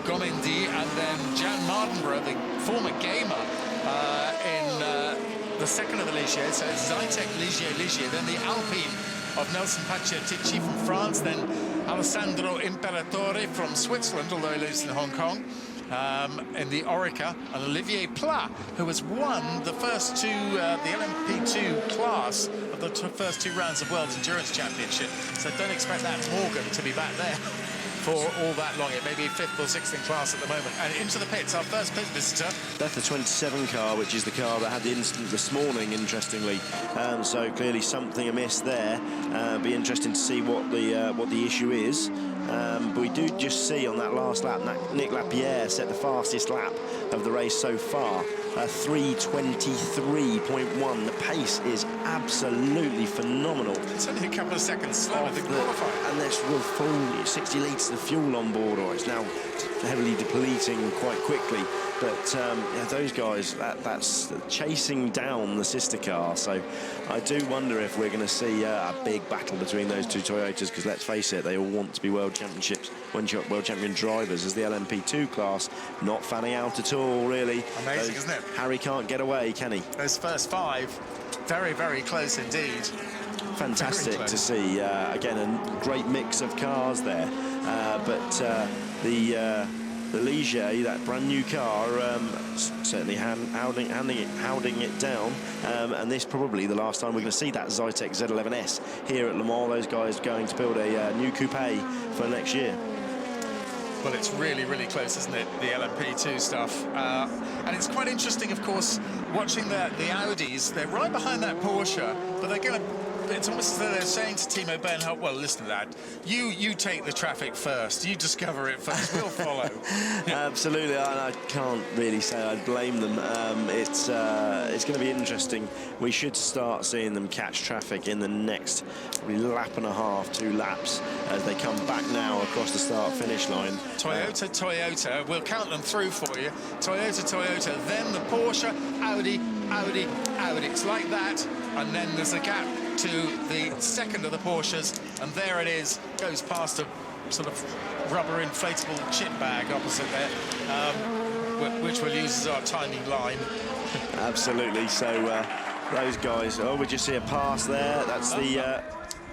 Gomendi, and then Jan Mardenborough, the former gamer, in the second of the Ligier. So Zytek, Ligier, then the Alpine of Nelson Paciatici from France, then Alessandro Imperatore from Switzerland, although he lives in Hong Kong, in the Orica, and Olivier Pla, who has won the first two, the LMP2 class of the first two rounds of World Endurance Championship. So don't expect that Morgan to be back there for all that long. It may be fifth or sixth in class at the moment. And into the pits, our first pit visitor. That's the 27 car, which is the car that had the incident this morning, interestingly. So clearly something amiss there. Be interesting to see what the issue is. But we do just see on that last lap, Nick Lapierre set the fastest lap of the race so far, 3:23.1. The pace is absolutely phenomenal. It's only a couple of seconds slower than qualifying. And there's real full 60 litres of fuel on board, or it's now heavily depleting quite quickly. But yeah, those guys, that's chasing down the sister car. So I do wonder if we're going to see a big battle between those two Toyotas, because let's face it, they all want to be world championships, world champion drivers, as the LMP2 class not fanning out at all, really. Amazing, isn't it? Harry can't get away, can he? Those first five, very, very close indeed. Fantastic to see. Again, a great mix of cars there. But the Ligier, that brand new car, certainly hounding it down. And this probably the last time we're going to see that Zytek Z11S here at Le Mans. Those guys going to build a new coupe for next year. Well, it's really, really close, isn't it, the LMP2 stuff? And it's quite interesting, of course, watching the Audis. They're right behind that Porsche, but they're going to... It's almost as though they're saying to Timo Bernhardt, well, listen to that. You take the traffic first. You discover it first. We'll follow. Absolutely. I can't really say I'd blame them. It's going to be interesting. We should start seeing them catch traffic in the next lap and a half, 2 laps, as they come back now across the start-finish line. Toyota. We'll count them through for you. Toyota, then the Porsche, Audi. It's like that. And then there's a gap to the second of the Porsches, and there it is, goes past a sort of rubber inflatable chip bag opposite there, which we'll use as our timing line. Absolutely. So those guys, we just see a pass there.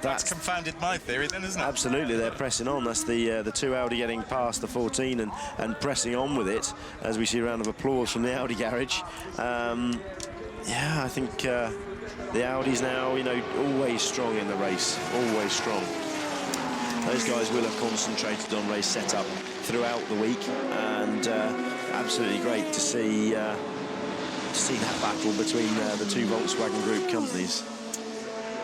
That's confounded my theory then, isn't it? Absolutely, they're pressing on. That's the two Audi getting past the 14 and pressing on with it, as we see a round of applause from the Audi garage. Yeah, I think the Audis now, you know, always strong in the race, always strong. Those guys will have concentrated on race setup throughout the week, and absolutely great to see that battle between the two Volkswagen Group companies.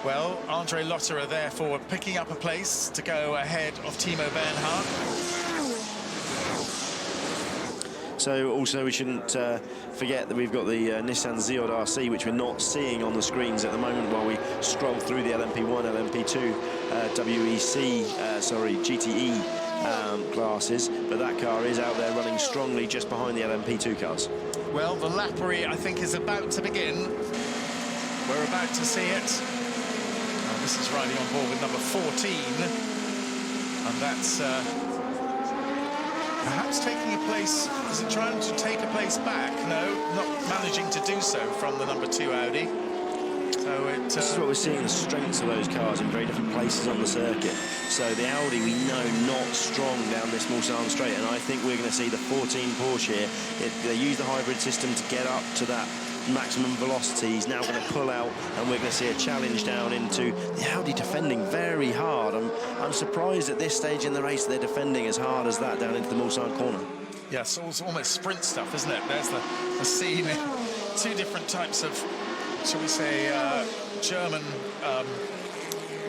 Well, Andre Lotterer therefore picking up a place to go ahead of Timo Bernhardt. So also we shouldn't forget that we've got the Nissan Ziod RC, which we're not seeing on the screens at the moment while we scroll through the LMP1, LMP2, GTE classes, but that car is out there running strongly just behind the LMP2 cars. Well, the lappery, I think, is about to begin. We're about to see it. This is riding on board with number 14, and that's perhaps taking a place. Is it trying to take a place back? No, not managing to do so from the number 2 Audi. So this is what we're seeing, the strengths of those cars in very different places on the circuit. So the Audi, we know, not strong down this Mulsanne straight, and I think we're going to see the 14 Porsche here. They use the hybrid system to get up to that maximum velocity. He's now going to pull out, and we're going to see a challenge down into the Audi defending very hard. I'm surprised at this stage in the race they're defending as hard as that down into the Mulsanne corner. Yes, it's almost sprint stuff, isn't it? There's the scene, 2 different types of, shall we say, German,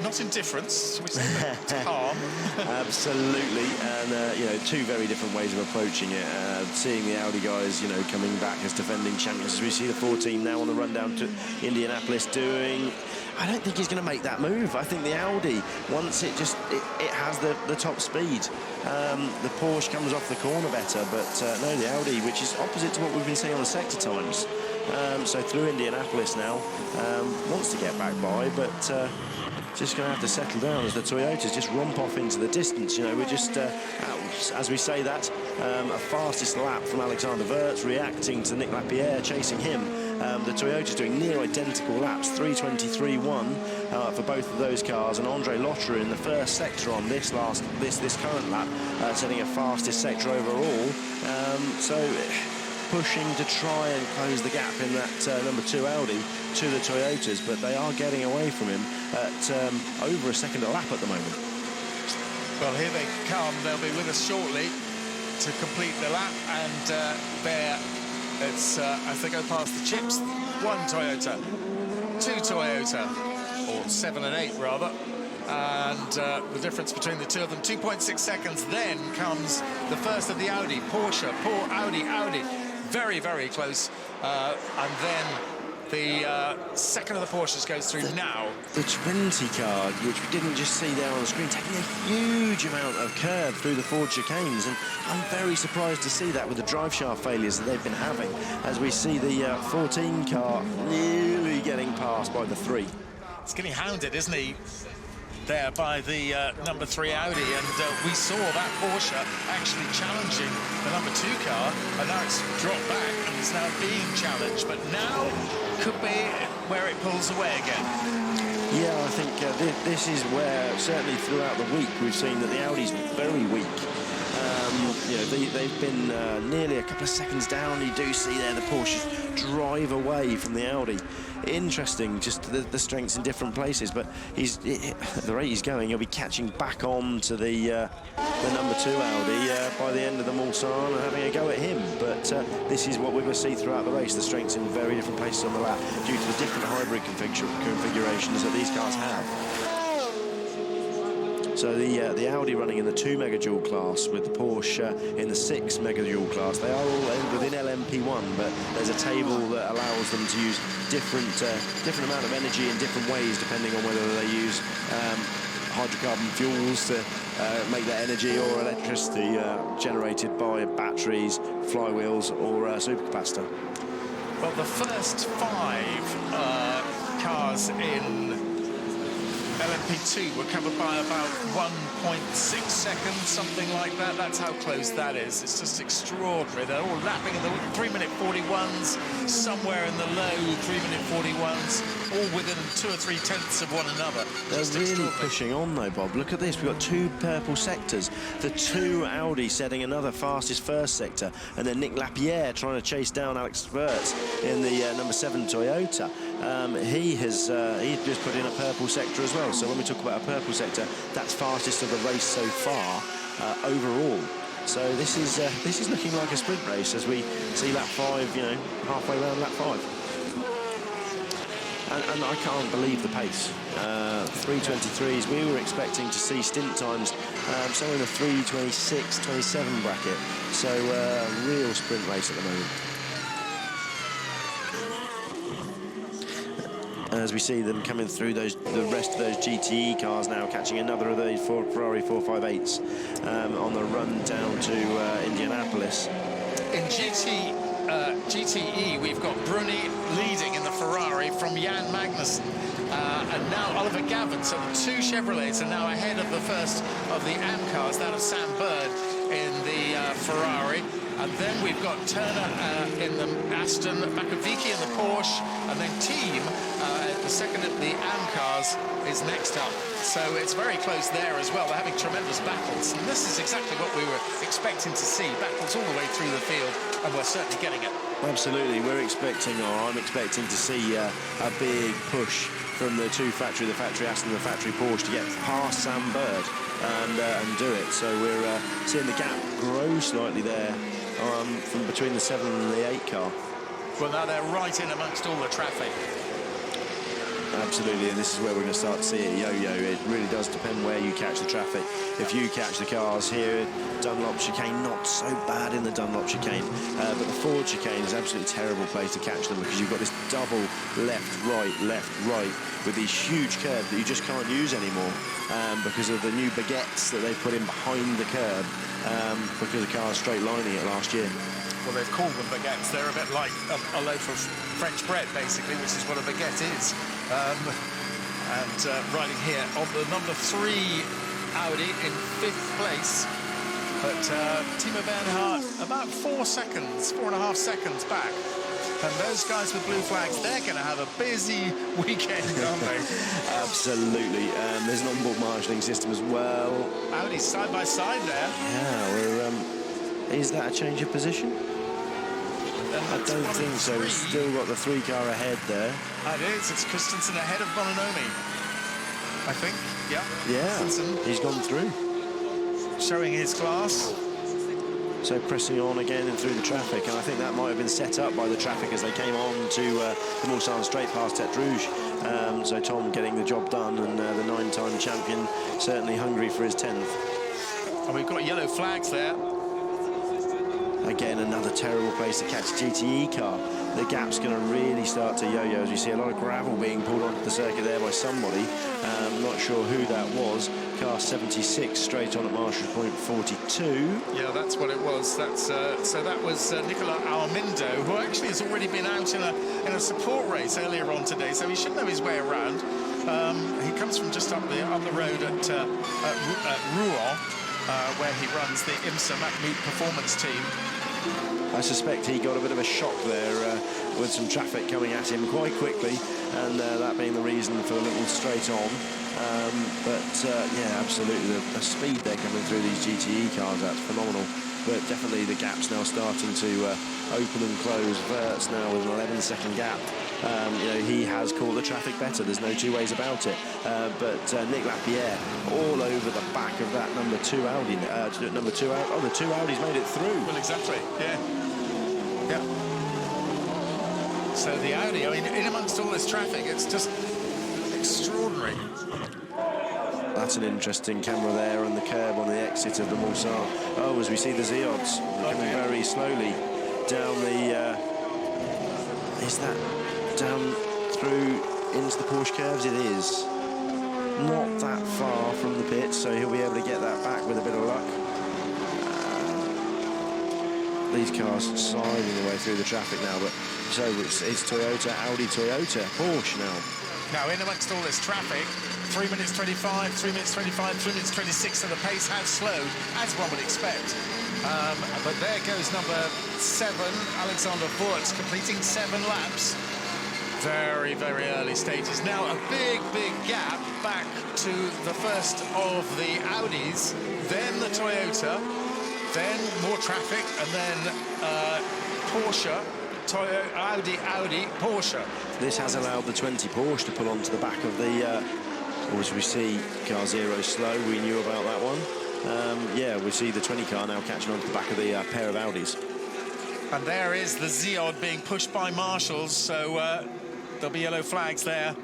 not indifference, shall we say, calm. Absolutely, and you know, 2 very different ways of approaching it. Seeing the Audi guys, you know, coming back as defending champions, as we see the 14 now on the run down to Indianapolis doing. I don't think he's going to make that move. I think the Audi, once it has the top speed, the Porsche comes off the corner better, but no, the Audi, which is opposite to what we've been seeing on the sector times. So through Indianapolis now, wants to get back by, but just going to have to settle down as the Toyotas just romp off into the distance. You know, we're just, as we say that, a fastest lap from Alexander Wirtz, reacting to Nick Lapierre, chasing him. The Toyotas doing near identical laps, 3:23.1 for both of those cars, and Andre Lotterer in the first sector on this current lap, setting a fastest sector overall. So pushing to try and close the gap in that number 2 Audi to the Toyotas, but they are getting away from him at over a second a lap at the moment. Well, here they come. They'll be with us shortly to complete the lap, and there it's as they go past the chips, 1 Toyota, 2 Toyota, or 7 and 8 rather, and the difference between the 2 of them, 2.6 seconds. Then comes the first of the Audi, Porsche, Audi, very, very close, and then the second of the Porsches goes through now. The 20 car, which we didn't just see there on the screen, taking a huge amount of curve through the Ford chicanes, and I'm very surprised to see that with the drive shaft failures that they've been having, as we see the 14 car nearly getting passed by the 3. He's getting hounded, isn't he, there by the number 3 Audi, and we saw that Porsche actually challenging the number 2 car, and now it's dropped back and it's now being challenged, but now could be where it pulls away again. Yeah, I think this is where, certainly throughout the week, we've seen that the Audi's very weak. You know, they've been nearly a couple of seconds down. You do see there the Porsches drive away from the Audi. Interesting, just the strengths in different places, but at the rate he's going, he'll be catching back on to the number 2 Audi by the end of the Mulsanne and having a go at him. But this is what we're going to see throughout the race, the strengths in very different places on the lap due to the different hybrid configurations that these cars have. So the Audi running in the 2 megajoule class with the Porsche in the 6 megajoule class. They are all within LMP1, but there's a table that allows them to use different amount of energy in different ways depending on whether they use hydrocarbon fuels to make that energy, or electricity generated by batteries, flywheels, or supercapacitor. Well, the first 5 cars in LMP2 were covered by about 1.6 seconds, something like that. That's how close that is. It's just extraordinary. They're all lapping in the 3-minute 41s, somewhere in the low 3-minute 41s, all within 2 or 3 tenths of one another. They're really pushing on though, Bob. Look at this. We've got 2 purple sectors. The 2 Audi setting another fastest first sector, and then Nick Lapierre trying to chase down Alex Wirtz in the number 7 Toyota. He's just put in a purple sector as well. So when we talk about a purple sector, that's fastest of the race so far overall. So this is looking like a sprint race as we see lap 5, you know, halfway around lap 5. And I can't believe the pace. 3:23s. We were expecting to see stint times somewhere in the 3:26, 27 bracket. So a real sprint race at the moment. As we see them coming through the rest of those GTE cars now, catching another of the Ferrari 458s on the run down to Indianapolis. In GTE, we've got Bruni leading in the Ferrari from Jan Magnussen. And now Oliver Gavin, so the two Chevrolets are now ahead of the first of the AM cars, that of Sam Bird in the Ferrari. And then we've got Turner in the Aston, Makovici in the Porsche, and then Team, the second of the AM cars, is next up. So it's very close there as well. They're having tremendous battles. And this is exactly what we were expecting to see, battles all the way through the field, and we're certainly getting it. Absolutely. We're expecting, or I'm expecting to see a big push from the two factory, the factory Aston and the factory Porsche, to get past Sam Bird and do it. So we're seeing the gap grow slightly there from between the 7 and the 8 car. Well, now they're right in amongst all the traffic. Absolutely, and this is where we're going to start to see it yo-yo. It really does depend where you catch the traffic. If you catch the cars here, Dunlop chicane, not so bad in the Dunlop chicane, but the Ford chicane is an absolutely terrible place to catch them, because you've got this double left-right with these huge curves that you just can't use anymore because of the new baguettes that they put in behind the curb because the car's straight lining it last year. Well, they've called them baguettes. They're a bit like a loaf of French bread, basically, which is what a baguette is. Riding here on the number 3 Audi in 5th place. But Timo Bernhardt about 4.5 seconds back. And those guys with blue flags, they're going to have a busy weekend, aren't they? Absolutely. There's an onboard marshalling system as well. Audi side by side there. Yeah, we're... is that a change of position? I don't think so. We've still got the 3 car ahead there. It is. It's Christensen ahead of Bononomi, I think. Yeah. Yeah. Christensen he's gone through. showing his class. So pressing on again and through the traffic, and I think that might have been set up by the traffic as they came on to the Mulsanne straight past Tete Rouge. So Tom getting the job done, and the 9-time champion certainly hungry for his 10th. And we've got yellow flags there. Again, another terrible place to catch a GTE car. The gap's going to really start to yo-yo as we see a lot of gravel being pulled onto the circuit there by somebody. Not sure who that was. Car 76 straight on at Marshall's point 42. Yeah, that's what it was. That's so that was Nicola Almindo, who actually has already been out in a support race earlier on today, so he should know his way around. He comes from just up the road at Rouen, where he runs the IMSA Macmoot performance team. I suspect he got a bit of a shock there with some traffic coming at him quite quickly, and that being the reason for the little straight on. Yeah, absolutely, the speed they're coming through these GTE cars, that's phenomenal. But definitely the gap's now starting to open and close. Vert's now with an 11-second gap. You know, he has caught the traffic better, there's no two ways about it. But Nick Lapierre all over the back of that number 2 Audi. The 2 Audis made it through. Well, exactly, yeah. Yeah. So the Audi, I mean, in amongst all this traffic, it's just extraordinary. That's an interesting camera there on the curb on the exit of the Mulsanne. Oh, as we see the Ziods coming very slowly down the... is that down through into the Porsche curves? It is. Not that far from the pit, so he'll be able to get that back with a bit of luck. These cars sliding their way through the traffic now, but so it's Toyota, Audi, Toyota, Porsche now. Now, in amongst all this traffic, 3 minutes 25, 3 minutes 25, 3 minutes 26, so the pace has slowed, as one would expect. But there goes number 7, Alexander Wurz, completing 7 laps. Very, very early stages. Now, a big, big gap back to the first of the Audis, then the Toyota, then more traffic, and then Porsche, Toyota, Audi, Porsche. This has allowed the 20 Porsche to pull onto the back of the... as we see car 0 slow, we knew about that one. Yeah, we see the 20 car now catching onto the back of the pair of Audis. And there is the Ziod being pushed by marshals, so there'll be yellow flags there.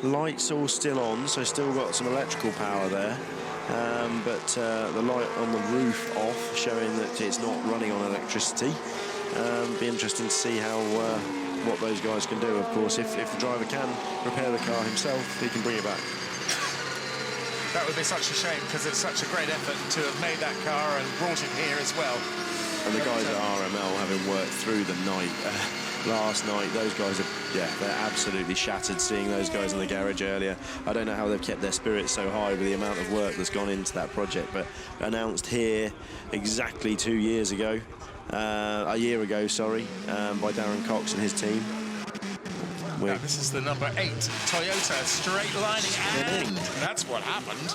Lights all still on, so still got some electrical power there. but the light on the roof off, showing that it's not running on electricity. Be interesting to see how what those guys can do. Of course, if the driver can repair the car himself, he can bring it back. That would be such a shame, because it's such a great effort to have made that car and brought it here as well. And the guys at RML, having worked through the night, last night, those guys are, they're absolutely shattered seeing those guys in the garage earlier. I don't know how they've kept their spirits so high with the amount of work that's gone into that project, but announced here exactly 2 years ago, a year ago, sorry, by Darren Cox and his team. Now, this is the number 8 Toyota straight lining, and that's what happened.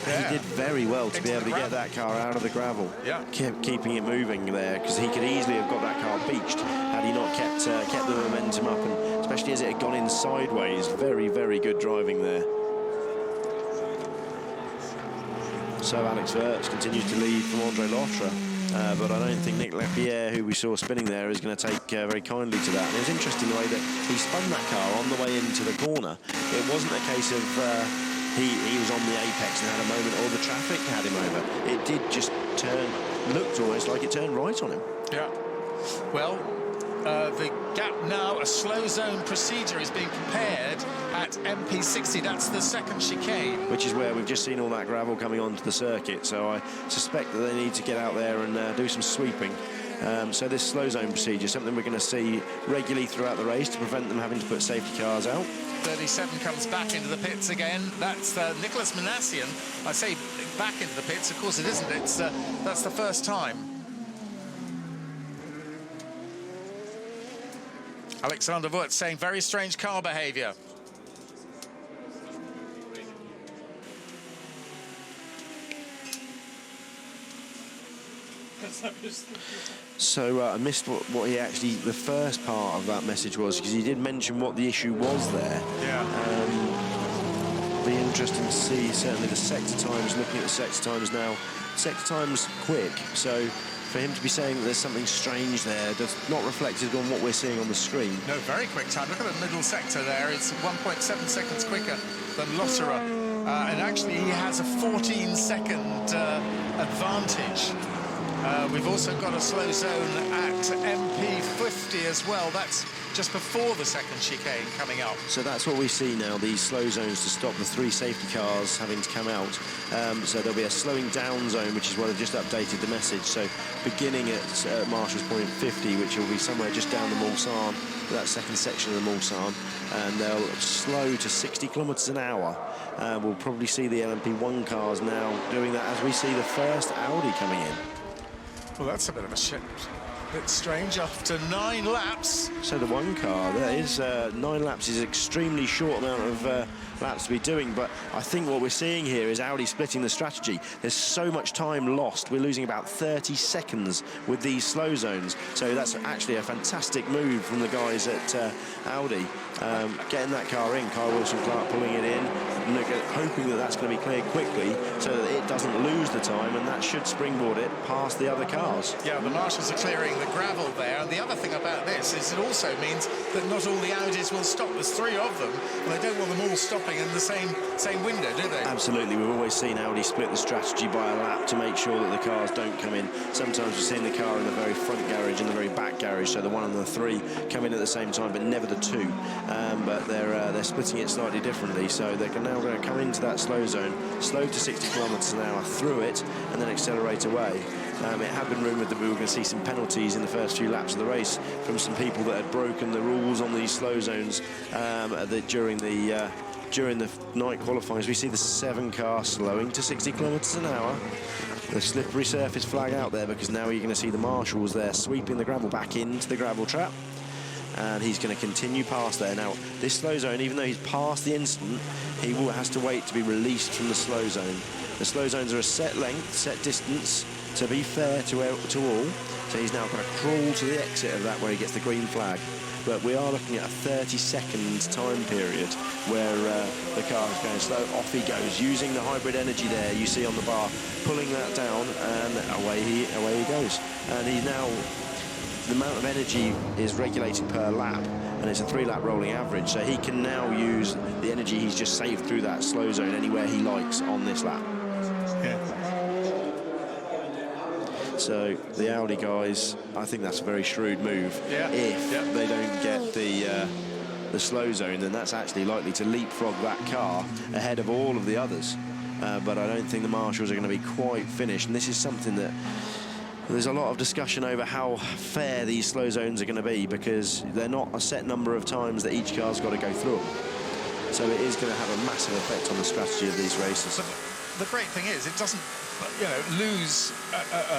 He did very well to be able to get that car out of the gravel. Yeah. Kept keeping it moving there, because he could easily have got that car beached had he not kept the momentum up, and especially as it had gone in sideways. Very, very good driving there. So Alex Wirtz continues to lead from Andre Lotra. But I don't think Nick Lapierre, who we saw spinning there, is going to take very kindly to that. And it was interesting the way that he spun that car on the way into the corner. It wasn't a case of he was on the apex and had a moment, or the traffic had him over. It did just looked almost like it turned right on him. Yeah. Well, the gap now, a slow zone procedure is being prepared at MP60. That's the second chicane. Which is where we've just seen all that gravel coming onto the circuit. So I suspect that they need to get out there and do some sweeping. So this slow zone procedure is something we're going to see regularly throughout the race to prevent them having to put safety cars out. 37 comes back into the pits again. That's Nicholas Manassian. I say back into the pits, of course it isn't. That's the first time. Alexander Wurz saying very strange car behaviour. So I missed what he actually, the first part of that message was, because he did mention what the issue was there. Yeah. Be interesting to see, certainly the sector times, looking at the sector times now. Sector times quick, so for him to be saying that there's something strange there, does not reflected on what we're seeing on the screen. No, very quick time. Look at the middle sector there. It's 1.7 seconds quicker than Lotterer. And actually, he has a 14-second advantage. We've also got a slow zone at MP50 as well. That's just before the second chicane coming up. So that's what we see now, these slow zones to stop the 3 safety cars having to come out. So there'll be a slowing down zone, which is what I've just updated the message. So beginning at Marshall's Point 50, which will be somewhere just down the Mulsanne, that second section of the Mulsanne, and they'll slow to 60 kilometres an hour. We'll probably see the LMP1 cars now doing that as we see the first Audi coming in. Well, that's a bit of a bit strange after 9 laps. So the one car, that is 9 laps is an extremely short amount of laps to be doing, but I think what we're seeing here is Audi splitting the strategy. There's so much time lost. We're losing about 30 seconds with these slow zones. So that's actually a fantastic move from the guys at Audi. Getting that car in, Kyle Wilson-Clark pulling it in, hoping that that's going to be cleared quickly so that it doesn't lose the time, and that should springboard it past the other cars. Yeah, the marshals are clearing the gravel there, and the other thing about this is it also means that not all the Audis will stop. There's 3 of them, and they don't want them all stopping in the same window, do they? Absolutely. We've always seen Audi split the strategy by a lap to make sure that the cars don't come in. Sometimes we've seen the car in the very front garage and the very back garage, so the 1 and the 3 come in at the same time, but never the 2. But they're splitting it slightly differently, so they're now going to come into that slow zone, slow to 60 kilometres an hour through it, and then accelerate away. It had been rumoured that we were going to see some penalties in the first few laps of the race from some people that had broken the rules on these slow zones during the night qualifying. We see the 7 car slowing to 60 kilometres an hour. The slippery surface flag out there, because now you're going to see the marshals there sweeping the gravel back into the gravel trap. And he's going to continue past there. Now, this slow zone, even though he's past the instant, he has to wait to be released from the slow zone. The slow zones are a set length, set distance, to be fair to all. So he's now going to crawl to the exit of that where he gets the green flag. But we are looking at a 30-second time period where the car is going slow. Off he goes, using the hybrid energy there you see on the bar, pulling that down, and away he goes. And he's now, the amount of energy is regulated per lap, and it's a 3-lap rolling average, so he can now use the energy he's just saved through that slow zone anywhere he likes on this lap. Yeah. So the Audi guys, I think that's a very shrewd move. Yeah. If they don't get the slow zone, then that's actually likely to leapfrog that car ahead of all of the others. But I don't think the marshals are going to be quite finished, and this is something that there's a lot of discussion over how fair these slow zones are going to be, because they're not a set number of times that each car's got to go through them. So it is going to have a massive effect on the strategy of these races. But the great thing is, it doesn't, lose